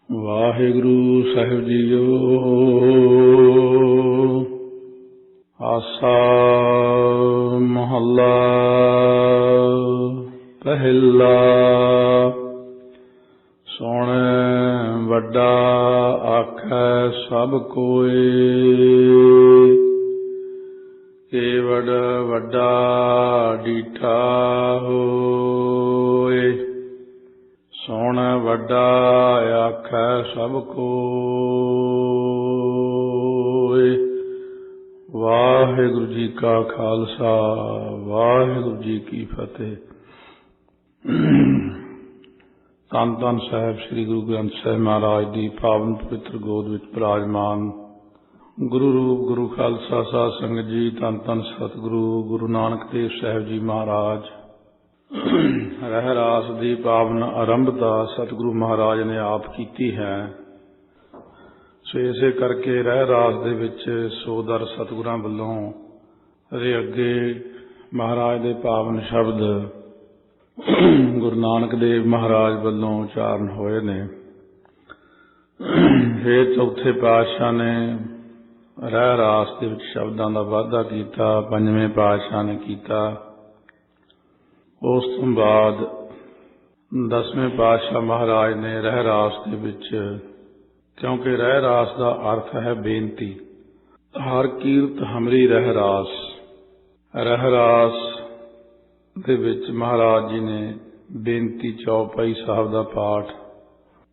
वाहिगुरु साहिब जीओ। आसा महला पहला। सोने वड्डा आखै सब कोई, केवड़ वड्डा डीठा होए। सोण वड्डा आखै सब कोई। वाहिगुरु जी का खालसा, वाहिगुरु जी की फतेह। धन धन साहिब श्री गुरु ग्रंथ साहिब महाराज की पावन पवित्र गोद विच विराजमान गुरु रूप गुरु खालसा साध संगत जी, धन धन सतगुरु गुरु नानक देव साहिब जी महाराज। रहरास दी पावन आरंभता सतगुरु महाराज ने आप कीती है। सो इसे करके रहरास दे विच सोदर सतगुरां वल्लों अरे अगे महाराज दे पावन शब्द गुरु नानक देव महाराज वल्लों उचारण होए ने। फिर चौथे पातशाह ने रहरास दे विच शब्दां दा वाधा कीता, पंजवें पातशाह ने कीता। उस तो बाद 10वें पातशाह महाराज ने रहरास दे विच, क्योंकि रहरास का अर्थ है बेनती, हर कीरत हमरी रहरास। रहरास दे विच महाराज जी ने बेनती चौपाई साहब का पाठ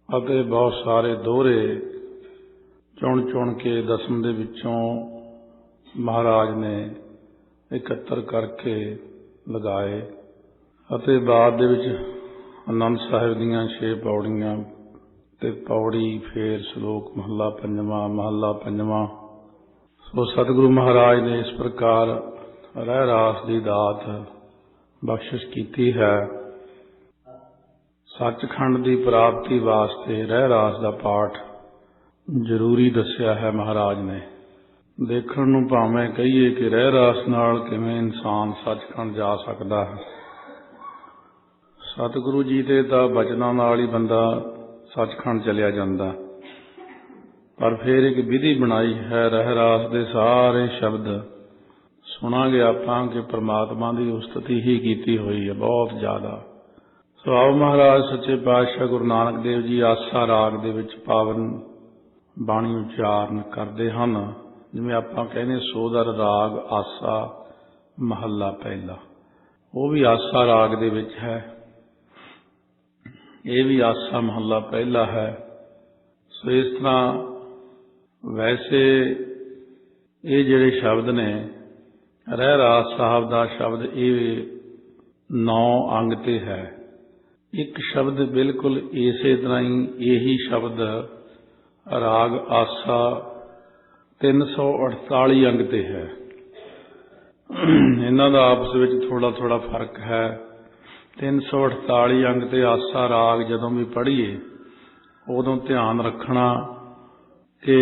अते बहुत सारे दोहरे चुन चुन के 10वें दे विचों महाराज ने इकट्ठर करके लगाए। ਅਤੇ ਬਾਅਦ ਦੇ ਵਿੱਚ ਆਨੰਦ ਸਾਹਿਬ ਦੀਆਂ 6 ਪੌੜੀਆਂ ਤੇ ਪੌੜੀ ਫੇਰ ਸ਼ਲੋਕ ਮਹੱਲਾ ਪੰਜਵਾਂ। ਸੋ ਸਤਿਗੁਰੂ ਮਹਾਰਾਜ ਨੇ ਇਸ ਪ੍ਰਕਾਰ ਰਹਿਰਾਸ ਦੀ ਦਾਤ ਬਖਸ਼ਿਸ਼ ਕੀਤੀ ਹੈ। ਸੱਚਖੰਡ ਦੀ ਪ੍ਰਾਪਤੀ ਵਾਸਤੇ ਰਹਿਰਾਸ ਦਾ ਪਾਠ ਜ਼ਰੂਰੀ ਦੱਸਿਆ ਹੈ ਮਹਾਰਾਜ ਨੇ। ਦੇਖਣ ਨੂੰ ਭਾਵੇਂ ਕਹੀਏ ਕਿ ਰਹਿਰਾਸ ਨਾਲ ਕਿਵੇਂ ਇਨਸਾਨ ਸੱਚਖੰਡ ਜਾ ਸਕਦਾ ਹੈ। सतगुरु जी के तो बचनों नाल ही बंदा सचखंड चलिया जाता, पर फिर एक विधि बनाई है। रहरास के सारे शब्द सुनांगे आपां कि परमात्मा की उस्तति ही की हुई है बहुत ज़्यादा। सो आओ महाराज सच्चे पातशाह गुरु नानक देव जी आसा राग दे विच पावन बाणी उच्चारण करते हैं। जिवें आपां कहने सोदर राग आसा महला पहला, वो भी आसा राग दे विच है, ये भी आसा महला पहला है। सो इस तरह वैसे ये जिहड़े शब्द ने रहरास साहब का शब्द ये 9 अंग ते है। एक शब्द बिल्कुल इसे तरह ही यही शब्द राग आसा 348 अंग ते है। इन्हां दा आपस विच थोड़ा थोड़ा फर्क है। 348 अंग ते आसा राग जदों भी पढ़ीए उदों ध्यान रखना कि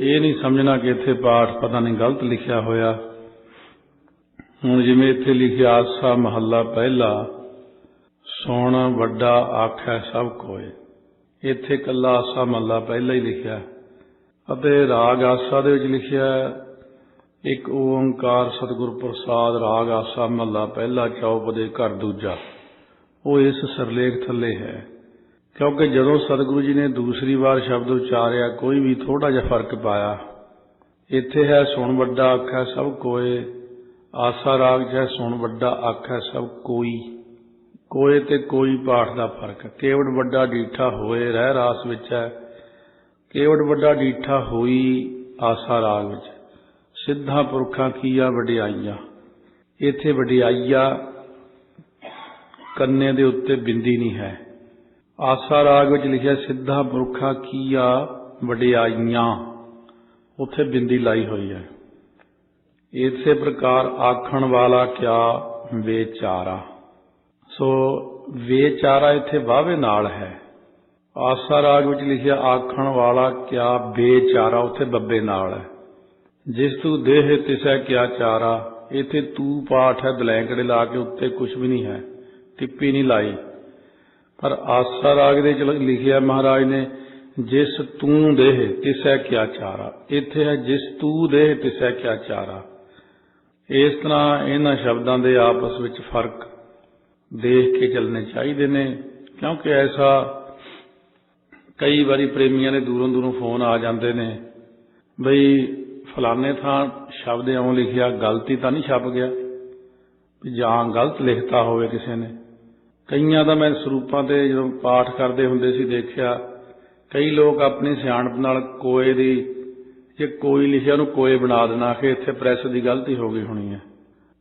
ये नहीं समझना कि इत्थे पाठ पता नहीं गलत लिखिया होया। हुण जिवें इत्थे लिखिया आसा महला पहला, सुण वड्डा आखै सब कोई, इत्थे कल्ला आसा महला पहला ही लिखिया। अते राग आसा दे विच लिखिया एक ओंकार सतगुर प्रसाद राग आसा महला पहला चौपदे घर दूजा। वो इस सरलेख थले है, क्योंकि जदों सतगुरु जी ने दूसरी बार शब्द उचारिया कोई भी थोड़ा जिहा फर्क पाया। इत्थे है सुण वड्डा आखै सब कोई, आसा राग च है सुण वड्डा आखै सब कोई। कोई ते कोई पाठ का फर्क है। केवड़ वड्डा डीठा होए रहरास विच है, केवड़ वड्डा डीठा होई आसा राग विच। सिद्धा पुरखां कीया वडियाईया, इत्थे वडियाईया कन्ने दे उत्ते बिंदी नहीं है। आसा राग विच लिखिया सिद्धा पुरखा कीया वडियाईयां, उत्थे बिंदी लाई हुई है। इसे प्रकार आखण वाला क्या बेचारा। सो बेचारा इत्थे वावे नाल है। आसा राग विच लिखिया आखण वाला क्या बेचारा, उत्थे बब्बे नाल है। जिस तू देह तिसै क्या चारा, इत्थे तू पाठ है बलैंकड़े ला के, उत्ते कुछ भी नहीं है, टिप्पी नहीं लाई। पर आसा राग दे लिखिया महाराज ने जिस तू देह तिसै क्या चारा, इत्थे है जिस तू देह तिसै क्या चारा। इस तरह इन्हां शब्दां दे आपस विच फर्क देख के चलने चाहिए ने, क्योंकि ऐसा कई बारी प्रेमियों ने दूरों दूरों फोन आ जाते ने बई फलाने थां शब्द इउं लिखिया गलती तो नहीं छप गया, जां गलत लिखता होवे किसी ने। कईयां दा मैं सरूपां ते जदों पाठ करदे हुंदे सी देखिया, कई लोग अपनी सियाणप नाल कोए दी जे कोई लिखिया उहनूं कोए बना देना कि इत्थे प्रैस की गलती हो गई होनी है।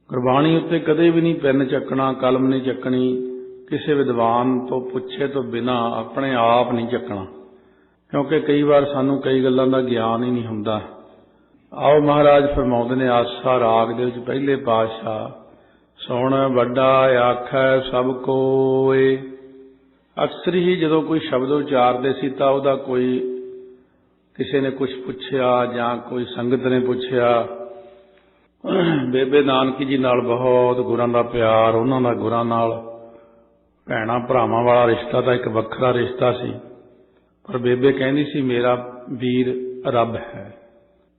गुरबाणी उत्ते कदे भी नहीं पेन चकना, कलम नहीं चकनी, किसी विद्वान तो पुछे तो बिना अपने आप नहीं चकना, क्योंकि कई बार सानू कई गल्लां दा ज्ञान ही नहीं हुंदा। आओ महाराज फरमाउंदे ने आसा राग दे विच पहले पातशाह, सुण वड्डा आखै सब कोय। अक्सर ही जदों कोई शब्द उचारदे सी तां उहदा कोई किसी ने कुछ पुछया जां कोई संगत ने पुछया। बेबे नानकी जी नाल बहुत गुरां दा प्यार, उन्हां दा गुरां नाल भैणां भरावां वाला रिश्ता तां एक वखरा रिश्ता सी, पर बेबे कहंदी सी मेरा वीर रब है।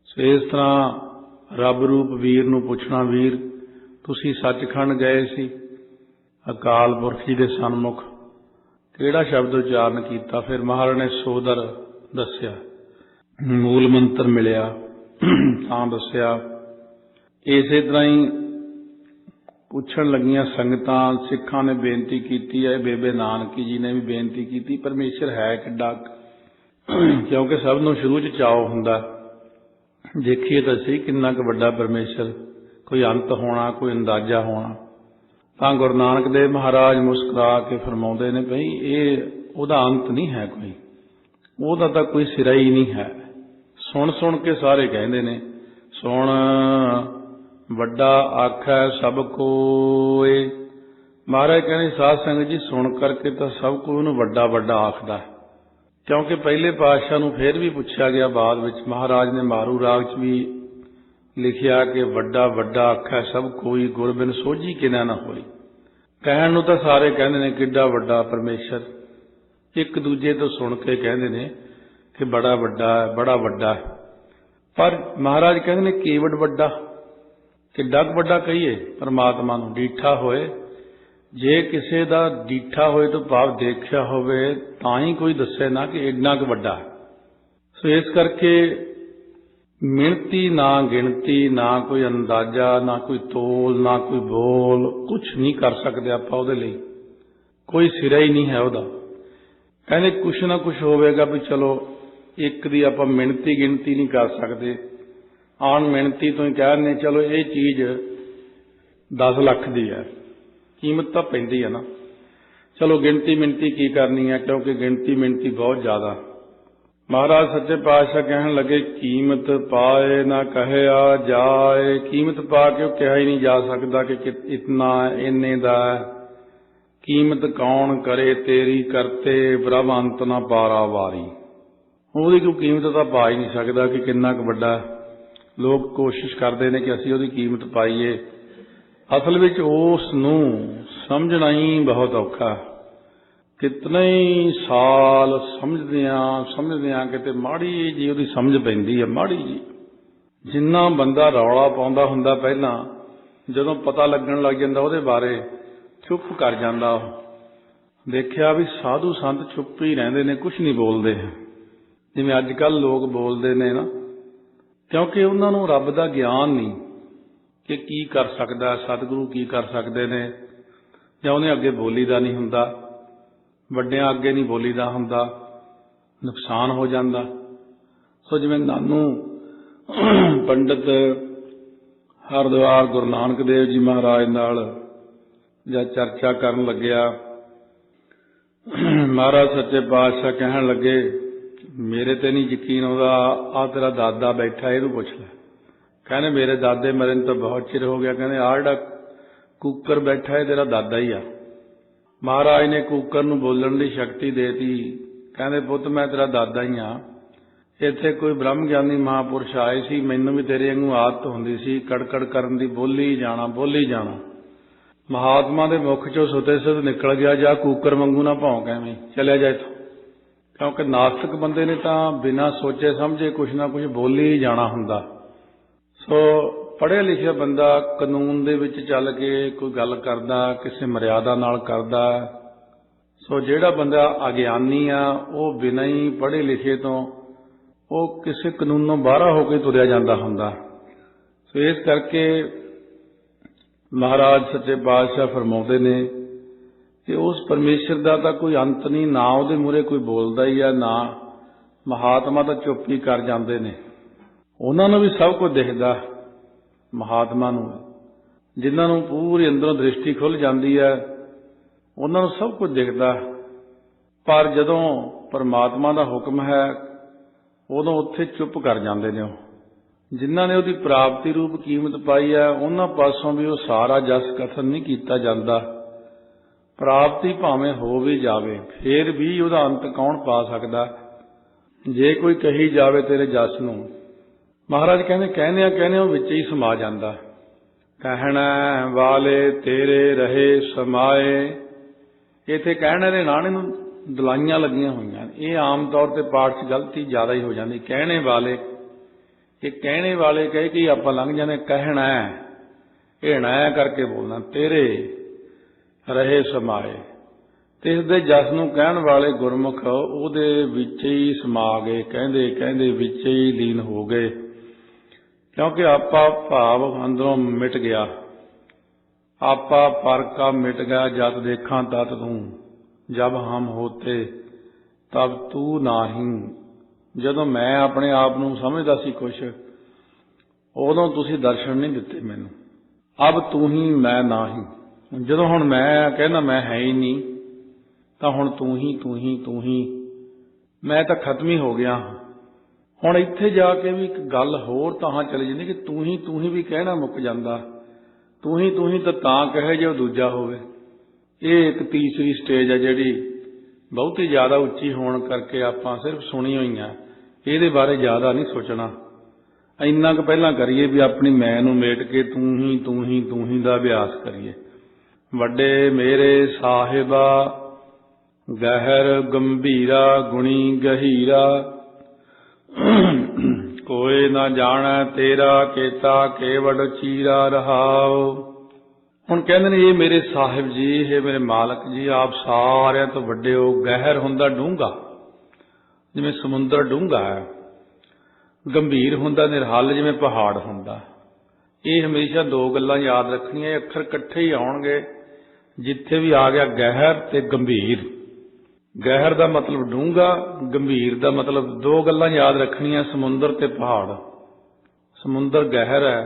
सो इस तरह रब रूप वीर नूं पुछना, वीर तुसीं सचखंड गए सी, अकाल पुरख जी दे सन्मुख किहड़ा शब्द उचारण कीता? फिर महाराज ने सोदर दस्सिया, मूल मंत्र मिलिया तां दस्सिया। इसे तरह ही पुछण लगियां संगतां, सिखां ने बेनती की है, बेबे नानकी जी ने भी बेनती की, परमेश्वर है किड्डा? क्योंकि सब नूं शुरू च चाओ हुंदा, देखिए तो सही किन्ना क वड्डा परमेश्वर, कोई अंत होना, कोई अंदाजा होना। तां गुरु नानक देव महाराज मुस्कुरा के फरमाउंदे ने भई ये उहदा अंत नहीं है, कोई उहदा तां कोई सिरा ही नहीं है। सुन सुन के सारे कहंदे ने सुन वड्डा आखै सब कोय। महाराज कहने साध संगत जी सुन करके तो सब कोई उहनूं वड्डा वड्डा आखदा, क्योंकि पहले पातशाह नूं फिर भी पुछया गया बाद विच, महाराज ने मारू राग च भी लिखिया कि वड्डा वड्डा आखै सब कोई, गुर बिन सोझी किनै न होई। कहण नूं तां सारे कहंदे ने किड्डा वड्डा परमेश्वर, एक दूजे तो सुन के कहंदे ने कि बड़ा वड्डा है, बड़ा वड्डा है। पर महाराज कहंदे ने केवड़ वड्डा, किड्डा वड्डा कहिए परमात्मा नूं डीठा होए। जे किसी दा डीठा होए तो भाव देखिया होवे तां ही कोई दस्से ना कि इन्ना क वड्डा है। सो इस करके मिणती ना गिणती, ना कोई अंदाजा, ना कोई तोल, ना कोई बोल, कुछ नहीं कर सकते आपां उहदे लई, कोई सिरा ही नहीं है उहदा। कहने कुछ ना कुछ होवेगा भी चलो एक दी आपां मिणती गिणती नहीं कर सकते, आन मिणती तो ही कहने चलो ये चीज 10 लाख दी है, कीमत तो पैंदी है ना, चलो गिणती मिणती की करनी है, क्योंकि गिणती मिणती बहुत ज्यादा। महाराज सच्चे पातशाह कहन लगे कीमत पाए ना कहे आ जाए। कीमत पा के कहा ही नहीं जा सकता कि इतना इन्ने दा, कीमत कौन करे तेरी करते ब्रह्म अंत ना पारा वारी। ਉਹਦੀ कोई कीमत तो पा ही नहीं सकता कि किन्ना क वड्डा। लोग कोशिश करते हैं कि असीं ਉਹਦੀ कीमत पाईए, असल विच उस नूं समझना ही बहुत औखा। कितने ही साल समझदियां किते माड़ी जी ਉਹਦੀ समझ पैंदी है, माड़ी जी। जिन्ना बंदा रौला पाउंदा हुंदा पहलां, जदों पता लगन लग जांदा ਉਹਦੇ बारे चुप कर जांदा। देखिया भी साधु संत चुप ही रहिंदे ने, कुछ नहीं बोलते जिवें अजकल लोग बोलते ने ना, क्योंकि उन्हां नूं रब दा ज्ञान नहीं कि की कर सकदा, सतगुरु की कर सकते ने, जां उहदे अगे बोलीदा नहीं हुंदा, वड्डियां अगे नहीं बोलीदा हुंदा, नुकसान हो जांदा। सो जिवें नानू पंडित हरद्वार गुरु नानक देव जी महाराज नाल जब चर्चा करन लग्या, महाराज सच्चे पातशाह कहन लगे मेरे ते नहीं यकीन आउंदा, आ तेरा दादा बैठा इहनूं पुछ लै। कहने मेरे दादे मरे तो बहुत चिर हो गया। कहने आ जिहड़ा कूकर बैठा है तेरा दादा ही आ। महाराज ने कूकर नूं बोलण दी शक्ति देती। कहने पुत मैं तेरा दादा ही हाँ। इत्थे कोई ब्रह्म ज्ञानी महापुरुष आए सी, मैनूं भी तेरे वांगू आदत हुंदी सी कड़कड़ करन दी, बोली जाना। महात्मा दे मुख चों सुते सुत निकल गया, जा कूकर वांगू ना भौंक, एवें चलिया जा इत्थों। क्योंकि नास्तिक बंदे ने तो बिना सोचे समझे कुछ ना कुछ बोल ही जाना हुंदा। सो पढ़िया लिखिया बंदा कानून दे विच चल के कोई गल करदा, किसी मर्यादा नाल करदा। सो जिहड़ा बंदा अगियानी आ वो बिना ही पढ़े लिखे तो वो किसी कानूनों बाहर होकर तुरिया जांदा हुंदा। सो इस करके महाराज सच्चे पातशाह फरमाउंदे ने कि उस परमेश्वर का तो कोई अंत नहीं, ना उहदे मूहरे कोई बोलदा ही आ, ना महात्मा तो चुप ही कर जांदे ने। उन्हां नूं भी सब कुछ दिखदा, महात्मा नूं जिन्हां नूं पूरी अंदरों दृष्टि खुल जाती है उन्हां नूं सब कुछ दिखदा। पर जदों परमात्मा का हुक्म है उदों उत्थे चुप कर जांदे ने। जिन्हां ने उहदी प्राप्ति रूप कीमत पाई है उन्हां पासों भी वो सारा जस कथन नहीं कीता जांदा। प्राप्ति भावें हो भी जावे फिर भी उहदा अंत कौन पा सकदा जे कोई कही जावे तेरे जस नूं। महाराज कहने विच ही समा जांदा। कहना वाले तेरे रहे समाए, इत्थे कहने दे नाणे नूं दलाइयां लगियां होईयां। ये आम तौर ते पाठ च गलती ज्यादा ही हो जाती। कहने वाले, ये कहने वाले कह के आपां लंघ जाने। कहना हेणा करके बोलना, तेरे रहे समाए, ते इस दे जस नूं कहण वाले गुरमुख उहदे विच ही समा गए, कहंदे कहंदे विच ही लीन हो गए। क्योंकि आपा भाव अंदरों मिट गया, आपा पर का मिट गया। जब देखा तत तू, जब हम होते तब तू नाही। जदों मैं अपने आप नूं समझदा सी कुछ, उदों तुसीं दर्शन नहीं दिते मैनूं। अब तू ही मैं नाही। जदों हुण मैं कहना मैं है ही नहीं, तो हुण तू ही तू ही तू ही, मैं तो खत्म ही हो गया। हुण इत्थे जाके भी एक गल होर तां चली जांदी कि तू ही भी कहना मुक जांदा। तू ही तां कहे जो दूजा होवे। ये एक तीसरी स्टेज है जिहड़ी बहुती ज़्यादा उच्ची होने करके आपां सिर्फ सुनी हुई है, इहदे बारे ज़्यादा नहीं सोचना। इन्ना क पहलां करिए भी अपनी मैं नूं मेट के तू ही दा अभ्यास करिए। वड्डे मेरे साहिबा गहर गंभीरा गुणी गहीरा, कोई ना जाने तेरा केता केवड़ चीरा रहाओ। हुण कहंदे ने ये मेरे साहिब जी, ये मेरे मालक जी, आप सारिਆਂ तो वड्डे हो। गहर हुंदा डूंगा, जिवें समुंदर डूंगा है। गंभीर हुंदा निरहल, जिवें पहाड़ हुंदा। ये हमेशा दो गल्लां याद रखणियां, अखर इकट्ठे ही आउणगे। जिथे भी आ गया गहर ते गंभीर, गहर का मतलब डूंगा, गंभीर का मतलब दो गल्लां याद रखनियां, समुंदर ते पहाड़। समुंदर गहर है,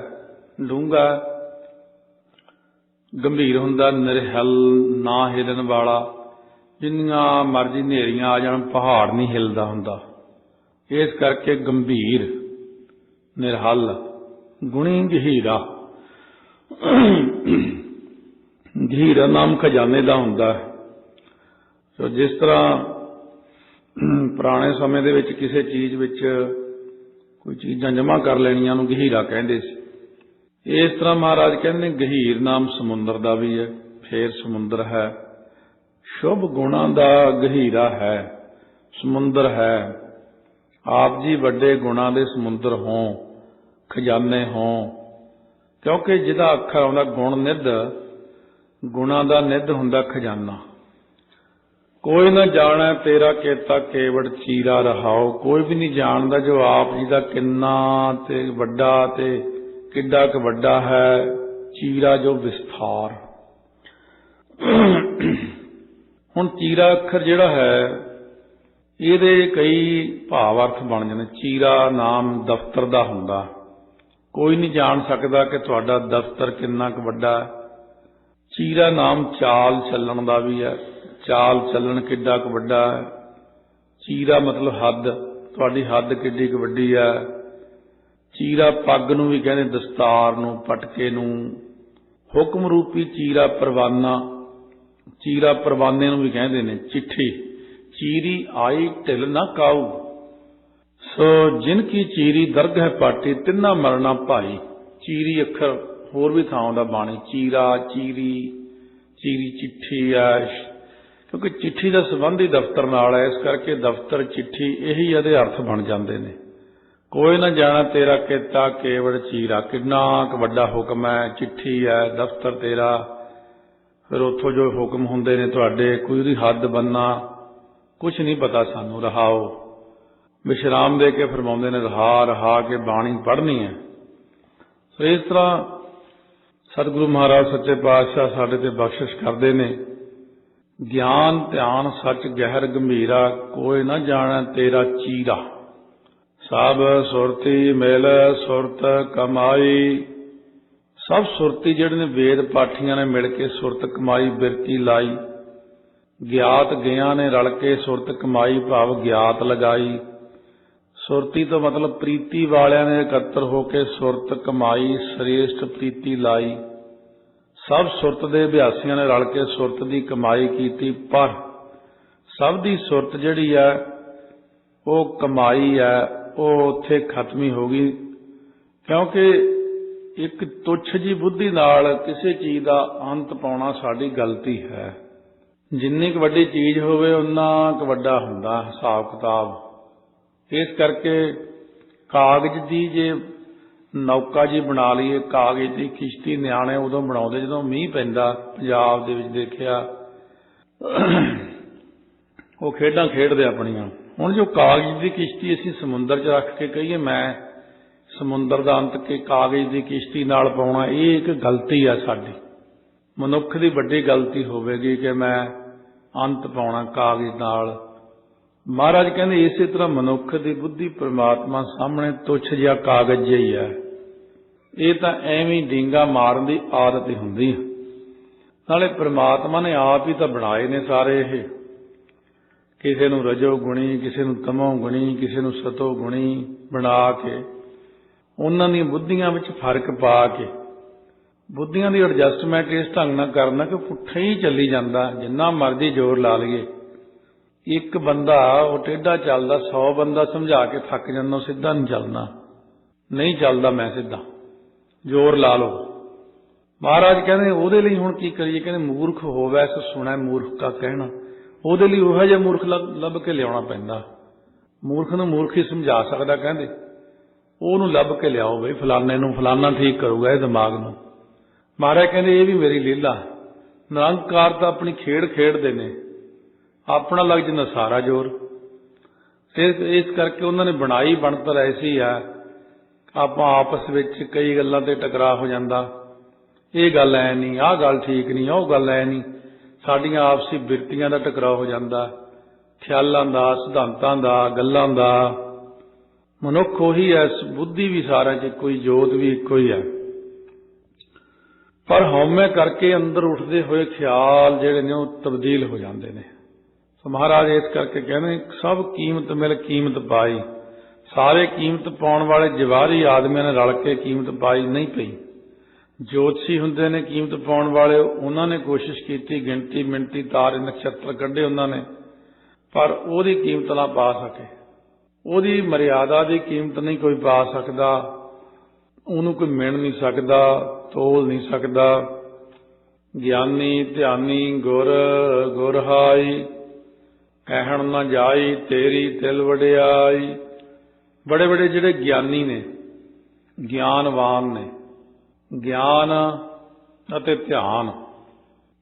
डूंगा, गंभीर हुंदा निरहल, ना हिलन वाला। जिन्नियां मर्जी नेरियां आ जाण पहाड़ नहीं हिलदा हुंदा। इस करके गंभीर निरहल, गुणी गहीरा। गहीरा नाम खजाने का हुंदा। तो जिस तरह पुराने समय दे विच किसी चीज़ विच कोई चीज़ां जमा कर लैणियां नूं गहीरा कहंदे सी, इस तरह महाराज कहंदे गहीर नाम समुंदर का भी है। फिर समुंदर है, शुभ गुणां दा गहीरा है, समुंदर है। आप जी वड्डे गुणां दे समुंदर हों, खजाने हों। क्योंकि जिहदा अखर आउंदा गुण निध, गुणां दा निध हुंदा खजाना। कोई ना जाने तेरा केता केवड़ चीरा रहाओ। कोई भी नहीं जानता जो आप जी का किन्ना ते वड्डा ते किड्डा क वड्डा है, चीरा जो विस्तार। हुण चीरा अखर जिहड़ा है इहदे कई भाव अर्थ बन जांदे। चीरा नाम दफ्तर दा हुंदा। कोई नहीं जान सकदा कि तुहाडा दफ्तर किन्ना क वड्डा। चीरा नाम चाल चलण दा भी है। चाल चलन किड्डा क वड्डा है। चीरा मतलब हद, तुहाडी हद किड्डी क वड्डी है। चीरा पग नूं भी कहंदे, दस्तार नूं, पटके नूं। हुक्म रूपी चीरा परवाना, चीरा परवाने नूं भी कहंदे ने। चिट्ठी चीरी आई ढिल ना काऊ, सो जिनकी चीरी दरगह पाटी तिन्ना मरना भाई। चीरी अखर होर भी थां दा बाणी, चीरा, चीरी, चीरी चिट्ठी है। क्योंकि चिट्ठी का संबंध ही दफ्तर नाल है, इस करके दफ्तर चिट्ठी यही ਇਹਦੇ अर्थ बन जाते हैं। कोई ना जाना तेरा केता केवड़ चीरा, कितना क वड्डा हुक्म है, चिट्ठी है, दफ्तर तेरा, फिर उतों जो हुक्म होंदे ने तुहाडे, कोई उहदी हद बनना कुछ नहीं पता सानू। रहाओ विश्राम दे के फरमाउंदे ने रहा रहा के बाणी पढ़नी है। सो इस तरह सतगुरु महाराज सच्चे पातशाह साडे ते बख्शिश करदे ने, ज्ञान ध्यान सच गहर गंभीरा, कोई ना जाने तेरा चीरा, सब सुरती मिल सुरत कमाई। सब सुरती जिहड़े ने वेद पाठियां ने मिल के सुरत कमाई बिरती लाई, ज्ञात गया ने रल के सुरत कमाई भाव ज्ञात लगाई। सुरती तो मतलब प्रीति वालियां ने इकट्ठे होकर सुरत कमाई श्रेष्ठ प्रीति लाई। सब सुरत दे अभ्यासियों ने रल के सुरत की कमाई की, पर सब दी सुरत जिहड़ी है वो कमाई है वो उत्थे खत्म ही हो गई, क्योंकि एक तुच्छ जी बुद्धि नाल किसी चीज का अंत पाउणा साडी गलती है। जिन्नी क वड्डी चीज होवे उन्ना क वड्डा हुंदा हिसाब किताब। इस करके कागज की जे नौका जी बना लीए, कागज की किश्ती नियाणे उदों बनाउंदे जदों मींह पैंदा। पंजाब दे विच देखिया वो खेडां खेडदे अपणियां। हुण जो कागज की किश्ती असीं समुंदर च रख के कहीए मैं समुंदर दा अंत के कागज की किश्ती नाल पाउणा, ये एक गलती है साडी। मनुख दी वड्डी गलती होवेगी कि मैं अंत पाउणा कागज नाल। महाराज कहंदे इसे तरह मनुख की बुद्धि परमात्मा सामने तुच्छ जिहा कागज ही है। ये तो एवं डींगा मारन की आदत ही हुंदी है। नाले परमात्मा ने आप ही तो बनाए ने सारे ये, किसी नूं रजो गुणी, किसी नूं तमो गुणी, किसी नूं सतो गुणी बना के उन्हां दी बुद्धियां विच फर्क पा के बुद्धियां दी एडजस्टमेंट इस ढंग नाल करना कि पुट्ठा ही चली जांदा। जिन्ना मर्जी जोर ला लईए, एक बंदा वो टेढ़ा चलदा, 100 बंदा समझा के थक जांदा, सीधा नहीं चलना, नहीं चलदा मैं सीधा, जोर ला लो। महाराज कहते ਉਹਦੇ ਲਈ ਹੁਣ ਕੀ ਕਰੀਏ, ਕਹਿੰਦੇ ਮੂਰਖ ਹੋਵੇ ਸੋ ਸੁਣੈ ਮੂਰਖ का कहना। ਉਹਦੇ ਲਈ ਉਹੋ ਜਿਹਾ ਮੂਰਖ ਲੱਭ ਕੇ ਲਿਆਉਣਾ ਪੈਂਦਾ। ਮੂਰਖ ਨੂੰ ਮੂਰਖ ਹੀ ਸਮਝਾ ਸਕਦਾ, ਕਹਿੰਦੇ ਉਹਨੂੰ ਲੱਭ ਕੇ ਲਿਆਓ ਬਈ ਫਲਾਣੇ ਨੂੰ, ਫਲਾਣਾ ਠੀਕ ਕਰੂਗਾ ਇਹ ਦਿਮਾਗ ਨੂੰ। महाराज ਕਹਿੰਦੇ ਇਹ ਵੀ ਮੇਰੀ ਲੀਲਾ। ਨਿਰੰਕਾਰ ਤਾਂ ਆਪਣੀ ਖੇਡ ਖੇਡਦੇ ਨੇ, अपना लग जाता सारा जोर। इस करके उन्होंने बनाई बनतर ऐसी है, आप आपस में कई गल्लां ते टकरा हो जाता, ये गल ऐ नहीं, आह गल ठीक नहीं, वो गल ऐ नहीं, साडियां आपसी बिरतियां दा टकराव हो जाता, ख्यालां दा, सिद्धांतां दा, गल्लां दा। मनुख उही है, बुद्धि भी सारा च कोई, जोत भी इको ही है, पर हौमे करके अंदर उठते हुए ख्याल जिहड़े ने तब्दील हो जाते हैं। महाराज इस करके कहने सब कीमत मिल कीमत पाई। सारे कीमत पाने वाले जवारी आदमियों ने रल के कीमत पाई नहीं पई। ज्योतिषी हुंदे ने कीमत पाने वाले, उन्होंने कोशिश की, गिनती मिनती तारे नक्षत्र कढ़े उन्होंने, पर ओदी कीमत ना पा सके। ओदी मर्यादा की कीमत नहीं कोई पा सकता, उन्होंने कोई मिण नहीं सकता, तोल नहीं सकता। ज्ञानी ध्यानी गुर गुरहाई, कहण न जाई तेरी तिल वडियाई। बड़े बड़े जिहड़े ज्ञानी ने, ज्ञानवान ने, ज्ञान अते ध्यान,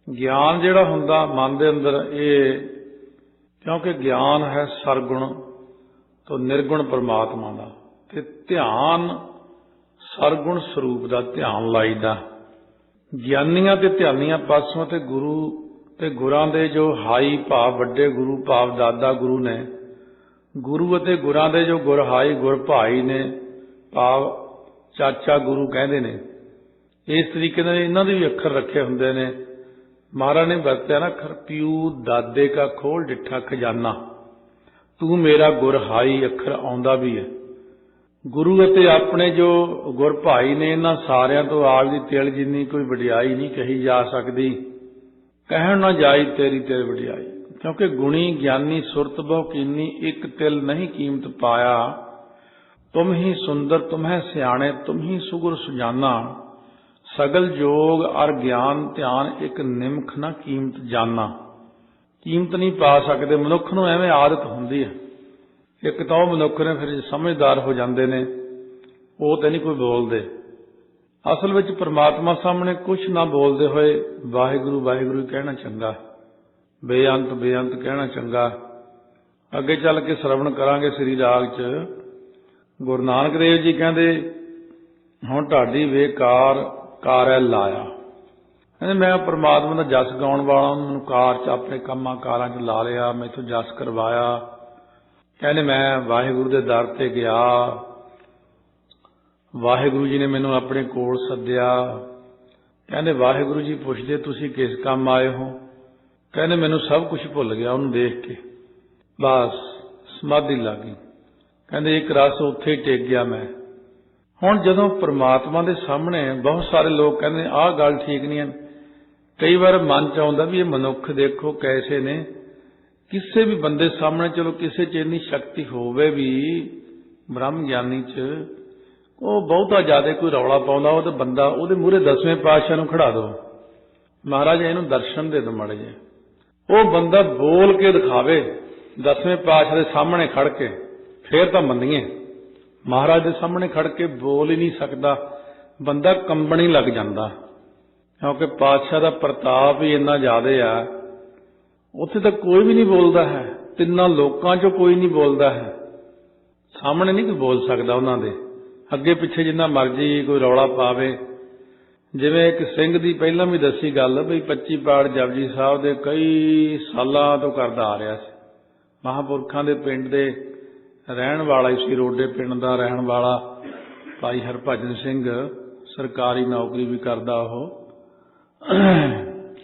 ज्ञान जिहड़ा हुंदा मन दे अंदर, ये क्योंकि ज्ञान है सरगुण तो निर्गुण परमात्मा दा, ते ध्यान सरगुण स्वरूप दा ध्यान लाईदा। ज्ञानियां ते ध्यानियां पासों ते गुरु ते गुरां दे जो हाई भाव, वड्डे गुरु भाव दादा गुरु ने, गुरु अते गुरां दे जो गुर हाई गुर भाई ने, भाव चाचा गुरु कहते ने। इस तरीके नाल इन्हां दे भी अखर रखे हुंदे ने। महाराज ने वरत्या ना, अखर पिऊ दादे का खोल डिठा खजाना, तू मेरा गुर हाई अखर आउंदा भी है। गुरु अते अपने जो गुर भाई ने, इन्हां सारियां तो आप दी तिल जिन्नी कोई वडियाई नहीं कही जा सकती। कहण न जाई तेरी तिल वडियाई, क्योंकि गुणी ज्ञानी सुरत बहु कीनी, एक तिल नहीं कीमत पाया। तुम ही सुंदर तुम्हें सियाणे, तुम ही सुगुर सुजाना। सगल जोग और ज्ञान ध्यान, एक निमख न कीमत जाना। ਕੀਮਤ ਨਹੀਂ ਪਾ ਸਕਦੇ। ਮਨੁੱਖ ਨੂੰ ਐਵੇਂ ਆਦਤ ਹੁੰਦੀ ਹੈ। ਇੱਕ ਤਾਂ ਉਹ ਮਨੁੱਖ ਨੇ ਫਿਰ ਸਮਝਦਾਰ ਹੋ ਜਾਂਦੇ ਨੇ, ਉਹ ਤਾਂ ਨਹੀਂ ਕੋਈ ਬੋਲਦੇ। ਅਸਲ ਵਿੱਚ ਪ੍ਰਮਾਤਮਾ ਸਾਹਮਣੇ ਕੁਛ ਨਾ ਬੋਲਦੇ ਹੋਏ ਵਾਹਿਗੁਰੂ ਵਾਹਿਗੁਰੂ ਕਹਿਣਾ ਚੰਗਾ, ਬੇਅੰਤ ਬੇਅੰਤ ਕਹਿਣਾ ਚੰਗਾ। ਅੱਗੇ ਚੱਲ ਕੇ ਸ਼ਰਵਣ ਕਰਾਂਗੇ ਸ੍ਰੀ ਰਾਗ 'ਚ। ਗੁਰੂ ਨਾਨਕ ਦੇਵ ਜੀ ਕਹਿੰਦੇ, ਹੁਣ ਢਾਡੀ ਬੇਕਾਰ ਕਾਰੈ ਲਾਇਆ। ਕਹਿੰਦੇ ਮੈਂ ਪ੍ਰਮਾਤਮਾ ਦਾ ਜਸ ਗਾਉਣ ਵਾਲਾ, ਉਹਨੂੰ ਮੈਨੂੰ ਕਾਰ 'ਚ ਆਪਣੇ ਕੰਮਾਂ ਕਾਰਾਂ 'ਚ ਲਾ ਲਿਆ, ਮੈਥੋਂ ਜਸ ਕਰਵਾਇਆ। ਕਹਿੰਦੇ ਮੈਂ ਵਾਹਿਗੁਰੂ ਦੇ ਦਰ ਤੇ ਗਿਆ, ਵਾਹਿਗੁਰੂ ਜੀ ਨੇ ਮੈਨੂੰ ਆਪਣੇ ਕੋਲ ਸੱਦਿਆ। ਕਹਿੰਦੇ ਵਾਹਿਗੁਰੂ ਜੀ ਪੁੱਛਦੇ ਤੁਸੀਂ ਕਿਸ ਕੰਮ ਆਏ ਹੋ? ਕਹਿੰਦੇ ਮੈਨੂੰ ਸਭ ਕੁਝ ਭੁੱਲ ਗਿਆ ਉਹਨੂੰ ਦੇਖ ਕੇ, ਬਸ ਸਮਾਧੀ ਲੱਗ ਗਈ। ਕਹਿੰਦੇ ਇੱਕ ਰਸ ਉੱਥੇ ਹੀ ਟਿਕ ਗਿਆ ਮੈਂ। ਹੁਣ ਜਦੋਂ ਪ੍ਰਮਾਤਮਾ ਦੇ ਸਾਹਮਣੇ ਬਹੁਤ ਸਾਰੇ ਲੋਕ ਕਹਿੰਦੇ ਆਹ ਗੱਲ ਠੀਕ ਨਹੀਂ ਹੈ। ਕਈ ਵਾਰ ਮਨ 'ਚ ਆਉਂਦਾ ਵੀ ਇਹ ਮਨੁੱਖ ਦੇਖੋ ਕੈਸੇ ਨੇ। ਕਿਸੇ ਵੀ ਬੰਦੇ ਸਾਹਮਣੇ ਚਲੋ ਕਿਸੇ 'ਚ ਇੰਨੀ ਸ਼ਕਤੀ ਹੋਵੇ ਵੀ, ਬ੍ਰਹਮ ਗਿਆਨੀ 'ਚ ਉਹ ਬਹੁਤਾ ਜ਼ਿਆਦਾ ਕੋਈ ਰੌਲਾ ਪਾਉਂਦਾ, ਉਹ ਤਾਂ ਬੰਦਾ ਉਹਦੇ ਮੂਹਰੇ 10ਵੇਂ ਪਾਤਸ਼ਾਹ ਨੂੰ ਖੜਾ ਦਿਓ, ਮਹਾਰਾਜ ਇਹਨੂੰ ਦਰਸ਼ਨ ਦੇ ਦਿਓ ਮਾੜੇ ਜਿਹੇ। ਉਹ ਬੰਦਾ ਬੋਲ ਕੇ ਦਿਖਾਵੇ 10ਵੇਂ ਪਾਤਸ਼ਾਹ ਦੇ ਸਾਹਮਣੇ ਖੜ ਕੇ, ਫੇਰ ਤਾਂ ਮੰਨੀਏ। ਮਹਾਰਾਜ ਦੇ ਸਾਹਮਣੇ ਖੜ ਕੇ ਬੋਲ ਹੀ ਨਹੀਂ ਸਕਦਾ, ਬੰਦਾ ਕੰਬਣ ਹੀ ਲੱਗ ਜਾਂਦਾ, ਕਿਉਂਕਿ ਪਾਤਸ਼ਾਹ ਦਾ ਪ੍ਰਤਾਪ ਹੀ ਇੰਨਾ ਜ਼ਿਆਦਾ ਆ। ਉੱਥੇ ਤਾਂ ਕੋਈ ਵੀ ਨਹੀਂ ਬੋਲਦਾ ਹੈ, ਤਿੰਨਾਂ ਲੋਕਾਂ 'ਚੋਂ ਕੋਈ ਨਹੀਂ ਬੋਲਦਾ ਹੈ। ਸਾਹਮਣੇ ਨਹੀਂ ਕੋਈ ਬੋਲ ਸਕਦਾ ਉਹਨਾਂ ਦੇ, ਅੱਗੇ ਪਿੱਛੇ ਜਿੰਨਾ ਮਰਜ਼ੀ ਕੋਈ ਰੌਲਾ ਪਾਵੇ। ਜਿਵੇਂ ਇੱਕ ਸਿੰਘ ਦੀ ਪਹਿਲਾਂ ਵੀ ਦੱਸੀ ਗੱਲ ਵੀ 25 ਪਾਠ ਜਪਜੀ ਸਾਹਿਬ ਦੇ ਕਈ ਸਾਲਾਂ ਤੋਂ ਕਰਦਾ ਆ ਰਿਹਾ ਸੀ। ਮਹਾਂਪੁਰਖਾਂ ਦੇ ਪਿੰਡ ਦੇ ਰਹਿਣ ਵਾਲਾ ਹੀ ਸੀ, ਰੋਡੇ ਪਿੰਡ ਦਾ ਰਹਿਣ ਵਾਲਾ ਭਾਈ ਹਰਭਜਨ ਸਿੰਘ, ਸਰਕਾਰੀ ਨੌਕਰੀ ਵੀ ਕਰਦਾ। ਉਹ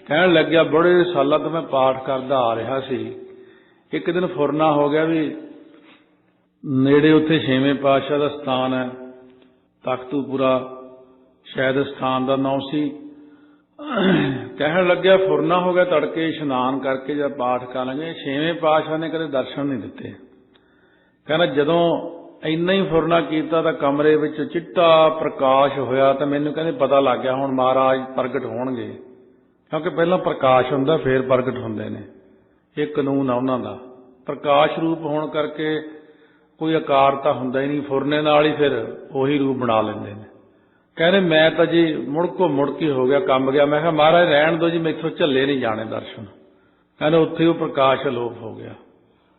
ਕਹਿਣ ਲੱਗਿਆ ਬੜੇ ਸਾਲਾਂ ਤੋਂ ਮੈਂ ਪਾਠ ਕਰਦਾ ਆ ਰਿਹਾ ਸੀ, ਇੱਕ ਦਿਨ ਫੁਰਨਾ ਹੋ ਗਿਆ ਵੀ ਨੇੜੇ ਉੱਥੇ 6ਵੇਂ ਪਾਤਸ਼ਾਹ ਦਾ ਸਥਾਨ ਹੈ, ਤਖਤੂਪੁਰਾ ਸ਼ਾਇਦ ਸਥਾਨ ਦਾ ਨਾਮ ਸੀ। ਕਹਿਣ ਲੱਗਿਆ ਫੁਰਨਾ ਹੋ ਗਿਆ, ਤੜਕੇ ਇਸ਼ਨਾਨ ਕਰਕੇ ਜਦ ਪਾਠ ਕਰਾਂਗੇ 6ਵੇਂ ਪਾਤਸ਼ਾਹ ਨੇ ਕਦੇ ਦਰਸ਼ਨ ਨਹੀਂ ਦਿੱਤੇ। ਕਹਿੰਦਾ ਜਦੋਂ ਇੰਨਾ ਹੀ ਫੁਰਨਾ ਕੀਤਾ ਤਾਂ ਕਮਰੇ ਵਿੱਚ ਚਿੱਟਾ ਪ੍ਰਕਾਸ਼ ਹੋਇਆ, ਤਾਂ ਮੈਨੂੰ ਕਹਿੰਦੇ ਪਤਾ ਲੱਗ ਗਿਆ ਹੁਣ ਮਹਾਰਾਜ ਪ੍ਰਗਟ ਹੋਣਗੇ, ਕਿਉਂਕਿ ਪਹਿਲਾਂ ਪ੍ਰਕਾਸ਼ ਹੁੰਦਾ ਫੇਰ ਪ੍ਰਗਟ ਹੁੰਦੇ ਨੇ। ਇਹ ਕਾਨੂੰਨ ਆ ਉਹਨਾਂ ਦਾ। ਪ੍ਰਕਾਸ਼ ਰੂਪ ਹੋਣ ਕਰਕੇ ਕੋਈ ਆਕਾਰ ਤਾਂ ਹੁੰਦਾ ਹੀ ਨਹੀਂ, ਫੁਰਨੇ ਨਾਲ ਹੀ ਫਿਰ ਉਹੀ ਰੂਪ ਬਣਾ ਲੈਂਦੇ ਨੇ। ਕਹਿੰਦੇ ਮੈਂ ਤਾਂ ਜੀ ਮੁੜਕੋ ਮੁੜਕੀ ਹੋ ਗਿਆ, ਕੰਬ ਗਿਆ। ਮੈਂ ਕਿਹਾ ਮਹਾਰਾਜ ਰਹਿਣ ਦਿਓ ਜੀ, ਮੈਥੋਂ ਝੱਲੇ ਨਹੀਂ ਜਾਣੇ ਦਰਸ਼ਨ। ਕਹਿੰਦੇ ਉੱਥੇ ਉਹ ਪ੍ਰਕਾਸ਼ ਅਲੋਪ ਹੋ ਗਿਆ।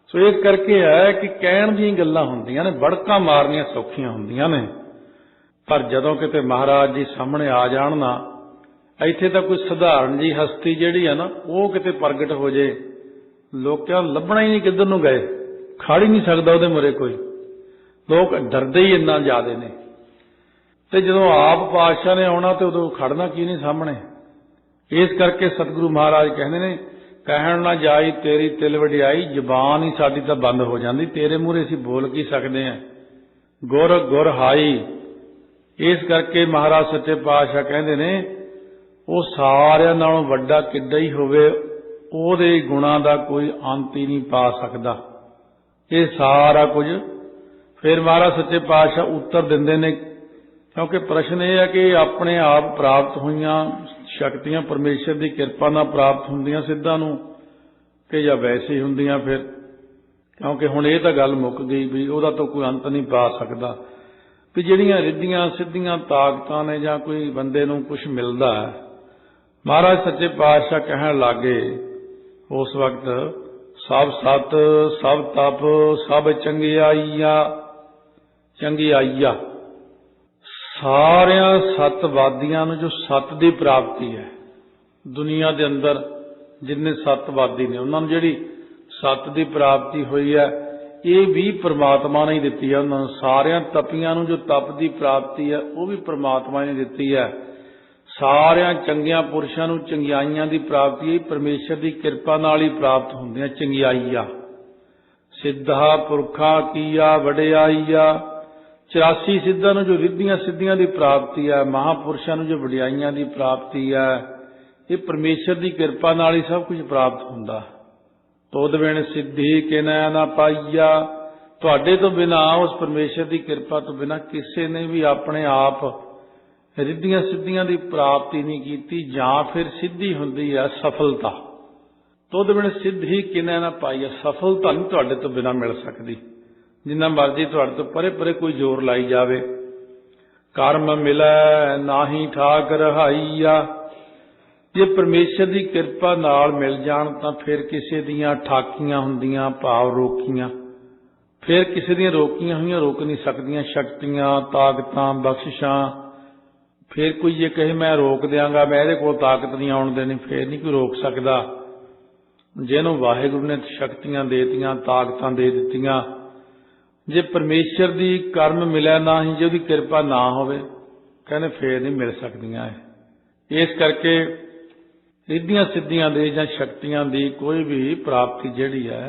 ਸੋ ਇਸ ਕਰਕੇ ਹੈ ਕਿ ਕਹਿਣ ਦੀਆਂ ਗੱਲਾਂ ਹੁੰਦੀਆਂ ਨੇ, ਬੜਕਾਂ ਮਾਰਨੀਆਂ ਸੌਖੀਆਂ ਹੁੰਦੀਆਂ ਨੇ, ਪਰ ਜਦੋਂ ਕਿਤੇ ਮਹਾਰਾਜ ਜੀ ਸਾਹਮਣੇ ਆ ਜਾਣ ਨਾ, ਇੱਥੇ ਤਾਂ ਕੋਈ ਸਧਾਰਨ ਜੀ ਹਸਤੀ ਜਿਹੜੀ ਆ ਨਾ, ਉਹ ਕਿਤੇ ਪ੍ਰਗਟ ਹੋ ਜੇ, ਲੋਕਾਂ ਨੂੰ ਲੱਭਣਾ ਹੀ ਨਹੀਂ ਕਿੱਧਰ ਨੂੰ ਗਏ, ਖੜ ਹੀ ਨਹੀਂ ਸਕਦਾ ਉਹਦੇ ਮੂਹਰੇ ਕੋਈ। ਲੋਕ ਡਰਦੇ ਹੀ ਇੰਨਾ ਜ਼ਿਆਦੇ ਨੇ। ਤੇ ਜਦੋਂ ਆਪ ਪਾਤਸ਼ਾਹ ਨੇ ਆਉਣਾ ਤੇ ਉਦੋਂ ਖੜਨਾ ਕੀ ਨਹੀਂ ਸਾਹਮਣੇ। ਇਸ ਕਰਕੇ ਸਤਿਗੁਰੂ ਮਹਾਰਾਜ ਕਹਿੰਦੇ ਨੇ, ਕਹਿਣ ਨਾ ਜਾਈ ਤੇਰੀ ਤਿਲ ਵਡਿਆਈ, ਜ਼ਬਾਨ ਹੀ ਸਾਡੀ ਤਾਂ ਬੰਦ ਹੋ ਜਾਂਦੀ, ਤੇਰੇ ਮੂਹਰੇ ਅਸੀਂ ਬੋਲ ਕੀ ਸਕਦੇ ਹਾਂ। ਗੁਰ ਗੁਰ ਹਾਈ। ਇਸ ਕਰਕੇ ਮਹਾਰਾਜ ਸੱਚੇ ਪਾਤਸ਼ਾਹ ਕਹਿੰਦੇ ਨੇ, ਉਹ ਸਾਰਿਆਂ ਨਾਲੋਂ ਵੱਡਾ ਕਿੱਡਾ ਹੀ ਹੋਵੇ, ਉਹਦੇ ਗੁਣਾਂ ਦਾ ਕੋਈ ਅੰਤ ਹੀ ਨਹੀਂ ਪਾ ਸਕਦਾ। ਇਹ ਸਾਰਾ ਕੁਝ ਫਿਰ ਮਹਾਰਾਜ ਸੱਚੇ ਪਾਤਸ਼ਾਹ ਉੱਤਰ ਦਿੰਦੇ ਨੇ, ਕਿਉਂਕਿ ਪ੍ਰਸ਼ਨ ਇਹ ਹੈ ਕਿ ਆਪਣੇ ਆਪ ਪ੍ਰਾਪਤ ਹੋਈਆਂ ਸ਼ਕਤੀਆਂ ਪਰਮੇਸ਼ਰ ਦੀ ਕਿਰਪਾ ਨਾਲ ਪ੍ਰਾਪਤ ਹੁੰਦੀਆਂ ਸਿੱਧਾਂ ਨੂੰ, ਕਿ ਜਾਂ ਵੈਸੇ ਹੀ ਹੁੰਦੀਆਂ ਫਿਰ। ਕਿਉਂਕਿ ਹੁਣ ਇਹ ਤਾਂ ਗੱਲ ਮੁੱਕ ਗਈ ਵੀ ਉਹਦਾ ਤਾਂ ਕੋਈ ਅੰਤ ਨਹੀਂ ਪਾ ਸਕਦਾ। ਵੀ ਜਿਹੜੀਆਂ ਰਿੱਧੀਆਂ ਸਿੱਧੀਆਂ ਤਾਕਤਾਂ ਨੇ ਜਾਂ ਕੋਈ ਬੰਦੇ ਨੂੰ ਕੁਝ ਮਿਲਦਾ ਹੈ, ਮਹਾਰਾਜ ਸੱਚੇ ਪਾਤਸ਼ਾਹ ਕਹਿਣ ਲੱਗੇ ਉਸ ਵਕਤ, ਸਭ ਸਤ ਸਭ ਤਪ ਸਭ ਚੰਗਿਆਈਆ ਚੰਗਿਆਈਆ। ਸਾਰਿਆਂ ਸਤਵਾਦੀਆਂ ਨੂੰ ਜੋ ਸਤ ਦੀ ਪ੍ਰਾਪਤੀ ਹੈ ਦੁਨੀਆ ਦੇ ਅੰਦਰ, ਜਿੰਨੇ ਸਤਵਾਦੀ ਨੇ ਉਹਨਾਂ ਨੂੰ ਜਿਹੜੀ ਸਤ ਦੀ ਪ੍ਰਾਪਤੀ ਹੋਈ ਹੈ, ਇਹ ਵੀ ਪ੍ਰਮਾਤਮਾ ਨੇ ਹੀ ਦਿੱਤੀ ਹੈ ਉਹਨਾਂ ਨੂੰ। ਸਾਰਿਆਂ ਤਪੀਆਂ ਨੂੰ ਜੋ ਤਪ ਦੀ ਪ੍ਰਾਪਤੀ ਹੈ ਉਹ ਵੀ ਪ੍ਰਮਾਤਮਾ ਨੇ ਦਿੱਤੀ ਹੈ। ਸਾਰਿਆਂ ਚੰਗਿਆਂ ਪੁਰਸ਼ਾਂ ਨੂੰ ਚੰਗਿਆਈਆਂ ਦੀ ਪ੍ਰਾਪਤੀ ਪਰਮੇਸ਼ਰ ਦੀ ਕਿਰਪਾ ਨਾਲ ਹੀ ਪ੍ਰਾਪਤ ਹੁੰਦੀਆਂ। ਚੰਗਿਆਈਆ ਸਿੱਧਾ ਪੁਰਖਾਂ ਕੀਆ ਵਡਿਆਈਆ। 84 ਸਿੱਧਾਂ ਨੂੰ ਜੋ ਰਿੱਧੀਆਂ ਸਿੱਧੀਆਂ ਦੀ ਪ੍ਰਾਪਤੀ ਹੈ, ਮਹਾਂਪੁਰਸ਼ਾਂ ਨੂੰ ਜੋ ਵਡਿਆਈਆਂ ਦੀ ਪ੍ਰਾਪਤੀ ਹੈ, ਇਹ ਪਰਮੇਸ਼ਰ ਦੀ ਕਿਰਪਾ ਨਾਲ ਹੀ ਸਭ ਕੁਝ ਪ੍ਰਾਪਤ ਹੁੰਦਾ। ਤੁਧ ਬਿਨ ਸਿੱਧੀ ਕਿਨੈ ਨਾ ਪਾਈਆ। ਤੁਹਾਡੇ ਤੋਂ ਬਿਨਾਂ, ਉਸ ਪਰਮੇਸ਼ਰ ਦੀ ਕਿਰਪਾ ਤੋਂ ਬਿਨਾਂ ਕਿਸੇ ਨੇ ਵੀ ਆਪਣੇ ਆਪ ਰਿੱਧੀਆਂ ਸਿੱਧੀਆਂ ਦੀ ਪ੍ਰਾਪਤੀ ਨਹੀਂ ਕੀਤੀ। ਜਾਂ ਫਿਰ ਸਿੱਧੀ ਹੁੰਦੀ ਹੈ ਸਫਲਤਾ, तुद बिन सिद्धि किने ना पाई। सफलता नहीं तुहाडे तो बिना मिल सकती, जिन्ना मर्जी तुहाडे तो परे परे कोई जोर लाई जावे। कर्म मिलै नाही ठाक रहाईया। जे परमेश्वर की किरपा नाल मिल जाण तां फिर किसी दियां ठाकियां हुंदियां, भाव रोकियां, फिर किसी दियां रोकियां हुईयां रोक नहीं सकदियां। शक्तियां, ताकतां, बख्शिशां, फिर कोई ये कहे मैं रोक देंगा, मैं इहदे कोल ताकत नहीं आउण देनी, फिर नहीं कोई रोक सकदा। जिहनूं वाहिगुरू ने शक्तियां देतियां, ताकतां दे दित्तियां, जे परमेश्वर की कर्म मिले ना ही, जे उसकी किरपा ना होवे, कहने फिर नहीं मिल सकदियां। इस करके रिद्धियां सिद्धियां दे जां शक्तियां दी कोई भी प्राप्ति जिहड़ी है,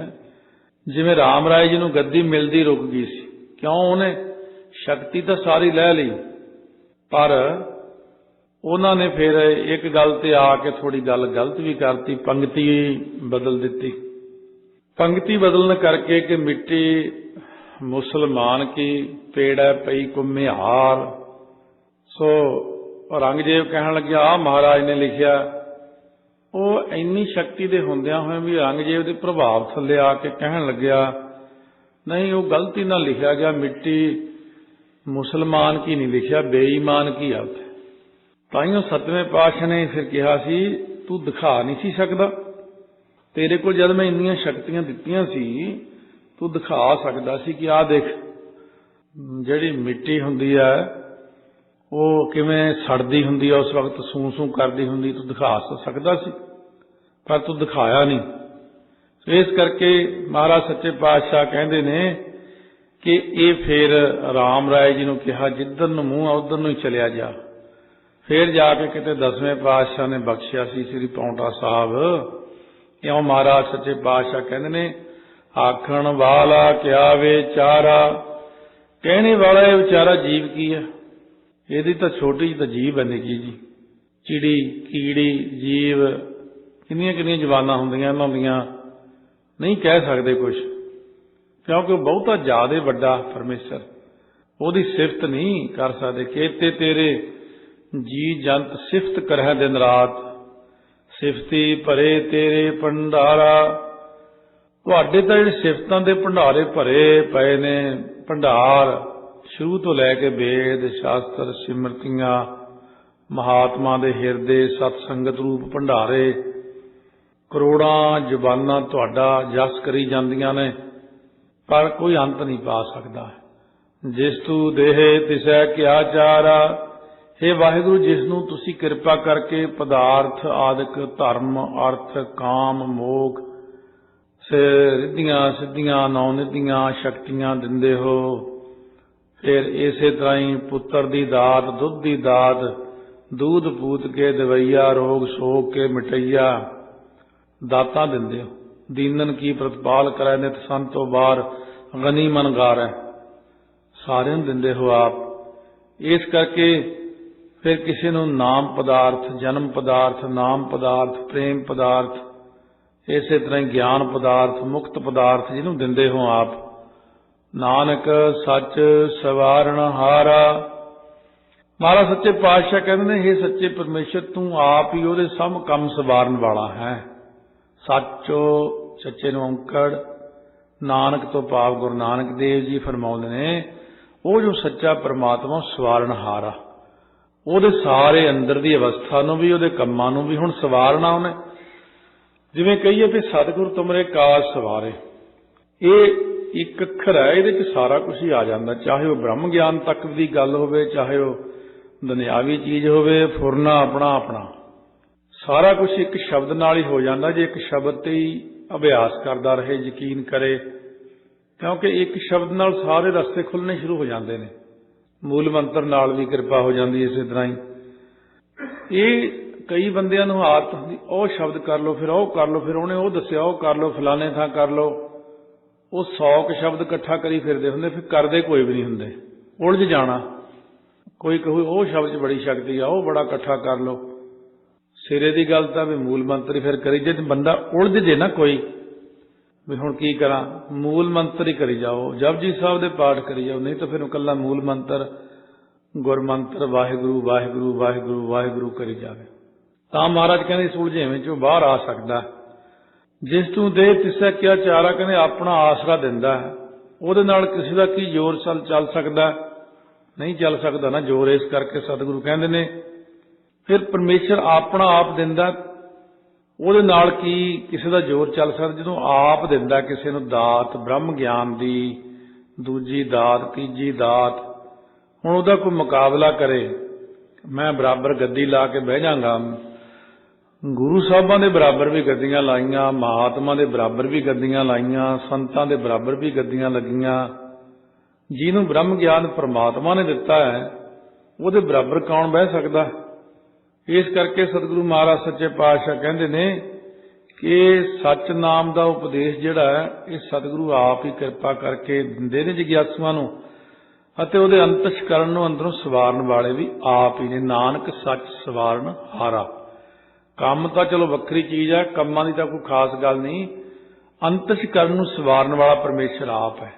जिवें राम राय जी नूं गद्दी मिलदी रुक गई सी। क्यों? उन्हें शक्ति तो सारी लै लई, पर उन्होंने फिर एक गल ते आके थोड़ी गल गलत भी करती, पंक्ति बदल दी। पंक्ति बदलने करके कि मिट्टी मुसलमान की पेड़ पई कुम्हिहार। सो औरंगजेब कहन लग्या आ महाराज ने लिखिया। वो इन्नी शक्ति दे हुंदियां होए भी औरंगजेब के प्रभाव थले आके कहन लग्या नहीं, वो गलती नाल लिखिया गया, मिट्टी मुसलमान की नहीं लिखिया, बेईमान की है। ताइयों सतवें पातशाह ने फिर कहा सी तू दिखा नहीं सी सकदा, तेरे को जद मैं इन्नियां शक्तियां दित्तियां सी तू दिखा सकदा सी कि आ देख जिहड़ी मिट्टी हुंदी है वो किवें सड़दी हुंदी है, उस वक्त सूं सूं करदी हुंदी, तू दिखा सकदा सी, पर तू दिखाया नहीं। इस करके महाराज सच्चे पातशाह कहंदे ने कि ये फिर राम राय जी नूं कहा जिधर नूं मूँह आ उधर नूं ही चलिया जा। फिर जाके किते 10वें पातशाह ने बख्शिया सी श्री पौंटा साहब। क्यों? महाराज सच्चे पातशाह कहंदे ने आखण वाला क्या बेचारा, कहने वाला ये बेचारा जीव की है, यदि तो छोटी जी तो जीव है, निकी जी चिड़ी कीड़ी जीव किन्नियां किन्नियां जबानां हुंदियां इन्हां दियां, नहीं कह सकते कुछ, क्योंकि बहुता ज्यादा वड्डा परमेश्वर, ओहदी सिफत नहीं कर सकते। केते तेरे जी जंत सिफत करह दिन रात, सिफती भरे तेरे भंडारा। तुहाडे तां जिहड़े सिफतां दे भंडारे भरे पए ने, भंडार शुरू तो लैके वेद शास्त्र सिमरतियां महात्मा दे हिरदे सतसंगत रूप भंडारे, करोड़ां जुबानां तुहाडा जस करी जांदियां ने, पर कोई अंत नहीं पा सकदा। जिस तू देह तिसै क्या चारा। हे वाहिगुरू, जिसनूं तुसी किरपा करके पदार्थ आदिक धर्म अर्थ काम मोख रिद्धियां सिद्धियां नौ निधियां शक्तियां दिंदे हो, फिर इसे तरह ही पुत्र दी दात दुध दी दात दूध पूत के दवैया रोग शोक के मिटैया दातां दिंदे हो। दीनन की प्रतिपाल करै नित संतो बार गनी मन गारै, सारे दिंदे हो आप। इस करके फिर किसी नूं नाम पदार्थ जन्म पदार्थ नाम पदार्थ प्रेम पदार्थ इसे तरह ज्ञान पदार्थ मुक्त पदार्थ जिन्हों दिंदे हो आप। नानक सच सवारण हारा। महाराज सच्चे पातशाह कहते हैं हे सच्चे परमेश्वर, तू आप ही ਉਹਦੇ सब ਕੰਮ सवारण वाला है। सचो सच्चे ਨੂੰ ਔਂਕੜ नानक तो भाव गुरु नानक देव जी फरमाउंदे ने ਉਹ जो सच्चा परमात्मा सवारण हारा, ਉਹਦੇ ਸਾਰੇ अंदर ਦੀ अवस्था ਨੂੰ भी ਉਹਦੇ ਕੰਮਾਂ ਨੂੰ भी ਹੁਣ ਸਵਾਰਨਾ ਉਹਨੇ। जिवें कहिए भी सतगुर तुमरे काज सवारे, ये एक अखर है, ये सारा कुछ ही आ जाता, चाहे वह ब्रह्म ज्ञान तक की गल होवे, चाहे वह दुनियावी चीज होवे, फुरना अपना अपना सारा कुछ एक शब्द नाल ही हो जाता, जे एक शब्द ते ही अभ्यास करता रहे, यकीन करे, क्योंकि एक शब्द नाल सारे रस्ते खुलने शुरू हो जाते हैं। मूल मंत्र नाल भी कृपा हो जाती है। इस तरह ही ये कई बंदियां नूं आदत हुंदी, ਉਹ शब्द कर लो, फिर ਉਹ कर लो, फिर ਉਹਨੇ ਉਹ दस्सिया ਉਹ कर लो, फलाने थां कर लो, ਉਹ 100 क शब्द इकट्ठा करी फिरदे हुंदे, फिर करदे कोई भी नहीं हुंदे, उलझ जाना। कोई कहू ਉਹ शब्द च बड़ी शक्ति आ, ਉਹ बड़ा इकट्ठा कर लो, सिरे की गल तां भी मूल मंत्र ही फिर करी। जे बंदा उलझ जे ना कोई भी हुण की करा, मूल मंत्र ही करी जाओ, जपजी साहब दे पाठ करी जाओ, नहीं तो फिर कल्ला मूल मंत्र गुरमंत्र वाहिगुरू वाहिगुरू वाहिगुरू वाहिगुरू करी जावे, तां महाराज कहते इस उलझेवें चों बाहर आ सकदा। ਜਿਸ ਤੂੰ ਦੇ ਤਿਸੈ ਕਿਆ ਚਾਰਾ, ਕਹਿੰਦੇ ਆਪਣਾ ਆਸਰਾ ਦਿੰਦਾ ਹੈ, ਉਹਦੇ ਨਾਲ ਕਿਸੇ ਦਾ ਕੀ ਜ਼ੋਰ ਚੱਲ ਸਕਦਾ, ਨਹੀਂ ਚੱਲ ਸਕਦਾ ਨਾ ਜ਼ੋਰ। ਇਸ ਕਰਕੇ ਸਤਿਗੁਰੂ ਕਹਿੰਦੇ ਨੇ ਫਿਰ ਪਰਮੇਸ਼ਰ ਆਪਣਾ ਆਪ ਦਿੰਦਾ, ਉਹਦੇ ਨਾਲ ਕੀ ਕਿਸੇ ਦਾ ਜ਼ੋਰ ਚੱਲ ਸਕਦਾ। ਜਦੋਂ ਆਪ ਦਿੰਦਾ ਕਿਸੇ ਨੂੰ ਦਾਤ, ਬ੍ਰਹਮ ਗਿਆਨ ਦੀ, ਦੂਜੀ ਦਾਤ, ਤੀਜੀ ਦਾਤ, ਹੁਣ ਉਹਦਾ ਕੋਈ ਮੁਕਾਬਲਾ ਕਰੇ, ਮੈਂ ਬਰਾਬਰ ਗੱਦੀ ਲਾ ਕੇ ਬਹਿ ਜਾਗਾ। ਗੁਰੂ ਸਾਹਿਬਾਂ ਦੇ ਬਰਾਬਰ ਵੀ ਗੱਦੀਆਂ ਲਾਈਆਂ, ਮਹਾਤਮਾ ਦੇ ਬਰਾਬਰ ਵੀ ਗੱਦੀਆਂ ਲਾਈਆਂ, ਸੰਤਾਂ ਦੇ ਬਰਾਬਰ ਵੀ ਗੱਦੀਆਂ ਲੱਗੀਆਂ। ਜਿਹਨੂੰ ਬ੍ਰਹਮ ਗਿਆਨ ਪਰਮਾਤਮਾ ਨੇ ਦਿੱਤਾ ਹੈ ਉਹਦੇ ਬਰਾਬਰ ਕੌਣ ਬਹਿ ਸਕਦਾ। ਇਸ ਕਰਕੇ ਸਤਿਗੁਰੂ ਮਹਾਰਾਜ ਸੱਚੇ ਪਾਤਸ਼ਾਹ ਕਹਿੰਦੇ ਨੇ ਕਿ ਸੱਚ ਨਾਮ ਦਾ ਉਪਦੇਸ਼ ਜਿਹੜਾ ਹੈ ਇਹ ਸਤਿਗੁਰੂ ਆਪ ਹੀ ਕਿਰਪਾ ਕਰਕੇ ਦਿੰਦੇ ਨੇ ਜਿਗਿਆਸੂਆਂ ਨੂੰ, ਅਤੇ ਉਹਦੇ ਅੰਤਸ਼ਕਰਨ ਨੂੰ ਅੰਦਰੋਂ ਸਵਾਰਨ ਵਾਲੇ ਵੀ ਆਪ ਹੀ ਨੇ। ਨਾਨਕ ਸੱਚ ਸਵਾਰਨ ਹਾਰਾ। ਕੰਮ ਤਾਂ ਚਲੋ ਵੱਖਰੀ ਚੀਜ਼ ਹੈ, ਕੰਮਾਂ ਦੀ ਤਾਂ ਕੋਈ ਖਾਸ ਗੱਲ ਨਹੀਂ, ਅੰਤਸ਼ਕਰਨ ਨੂੰ ਸਵਾਰਨ ਵਾਲਾ ਪਰਮੇਸ਼ਰ ਆਪ ਹੈ।